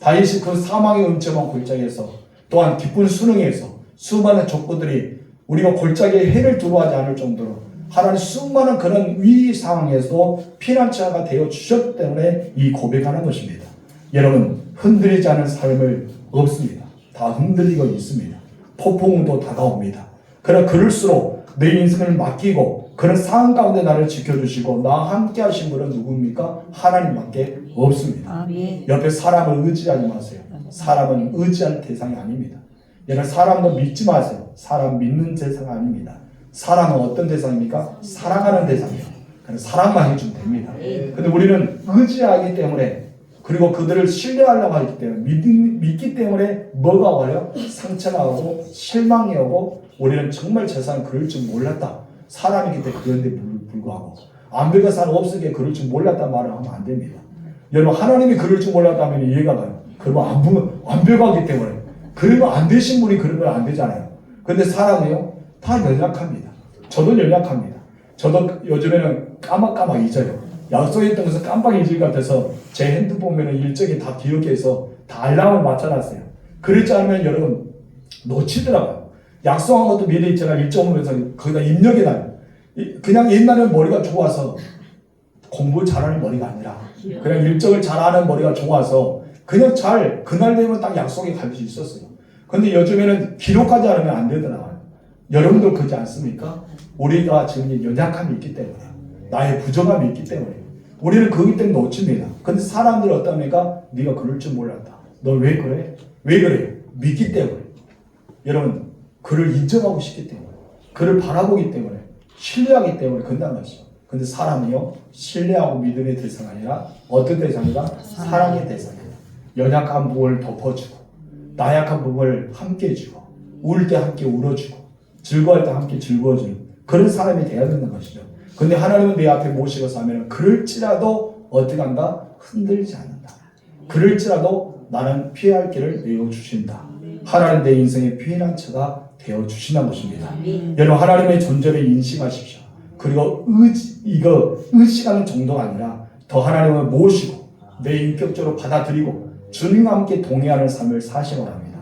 다윗이 그 사망의 음침한 골짜기에서 또한 기쁜 수능에서 수많은 적군들이 우리가 골짜기에 해를 두루하지 않을 정도로 하나님 수많은 그런 위기 상황에서도 피난처가 되어 주셨기 때문에 이 고백하는 것입니다. 여러분 흔들리지 않은 삶을 없습니다. 다 흔들리고 있습니다. 폭풍도 다가옵니다. 그러나 그럴수록 내 인생을 맡기고 그런 상황 가운데 나를 지켜주시고 나와 함께 하신 분은 누굽니까? 하나님밖에 없습니다. 옆에 사람을 의지하지 마세요. 사람은 의지할 대상이 아닙니다. 여러분 사람도 믿지 마세요. 사람 믿는 대상 아닙니다. 사람은 어떤 대상입니까? 사랑하는 대상이에요. 그냥 사랑만 해주면 됩니다. 근데 우리는 의지하기 때문에 그리고 그들을 신뢰하려고 하기 때문에 믿기 때문에 뭐가 와요? 상처가 오고 실망이 오고 우리는 정말 저 사람 그럴 줄 몰랐다. 사람이기 때문에 그런데 불구하고 완벽한 사람 없으기에 그럴 줄 몰랐단 말을 하면 안 됩니다. 여러분 하나님이 그럴 줄 몰랐다면 이해가 가요. 그러면 완벽하기 때문에 그러면 안 되신 분이 그러면 안 되잖아요. 근데 사람이요 다 연약합니다. 저도 연약합니다. 저도 요즘에는 까막까막 잊어요. 약속했던 것을 깜빡 잊을 것 같아서 제 핸드폰에는 일정이 다 기억해서 다 알람을 맞춰놨어요. 그렇지 않으면 여러분 놓치더라고요. 약속한 것도 미리 있잖아. 일정 오면서 거기다 입력해놔요. 그냥 옛날에는 머리가 좋아서 공부 잘하는 머리가 아니라 그냥 일정을 잘하는 머리가 좋아서 그냥 그날 되면 딱 약속에 갈 수 있었어요. 근데 요즘에는 기록하지 않으면 안 되더라고요. 여러분도 그렇지 않습니까? 우리가 지금 연약함이 있기 때문에 나의 부족함이 있기 때문에 우리는 그렇기 때문에 놓칩니다. 근데 사람들은 어떻습니까? 네가 그럴 줄 몰랐다. 너 왜 그래? 왜 그래? 믿기 때문에. 여러분 그를 인정하고 싶기 때문에 그를 바라보기 때문에 신뢰하기 때문에 그런다는 것이죠. 근데 사람이요 신뢰하고 믿음의 대상이 아니라 어떤 대상이다? 사랑의 대상이다. 연약한 부분을 덮어주고 나약한 부분을 함께 해주고 울 때 함께 울어주고 즐거울 때 함께 즐거워주는 그런 사람이 되어야 되는 것이죠. 근데 하나님은 내 앞에 모시고 사면 그럴지라도 어떻게 한다? 흔들리지 않는다. 그럴지라도 나는 피할 길을 내어주신다. 하나님 내 인생의 피난처가 되어주신다는 것입니다. 여러분 하나님의 존재를 인식하십시오. 그리고 의식하는 정도가 아니라 더 하나님을 모시고 내 인격적으로 받아들이고 주님과 함께 동행하는 삶을 사시기 바랍니다.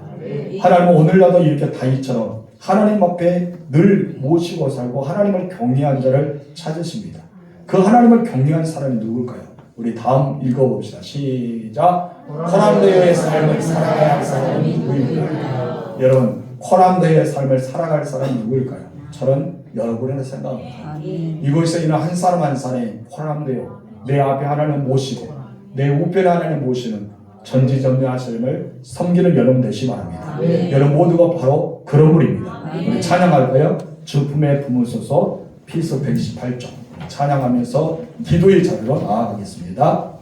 하나님은 오늘날도 이렇게 다윗처럼 하나님 앞에 늘 모시고 살고 하나님을 경외한 자를 찾으십니다. 그 하나님을 경외한 사람이 누굴까요? 우리 다음 읽어봅시다. 시작. 코람데어의 삶을 살아가야 할 사람이 누구일까요? 여러분 코람데어의 삶을 살아갈 사람이 누구일까요? 저는 여러분이라 생각합니다. 아멘. 이곳에 있는 한 사람 한 사람이 포함되어 내 앞에 하나님 모시고 내 우편에 하나님 모시는 전지전능하심을 섬기는 여러분 되시기 바랍니다. 여러분 모두가 바로 그런 분입니다. 우리 찬양할까요? 주품에 품으소서 피서 128쪽 찬양하면서 기도의 자리로 나아가겠습니다.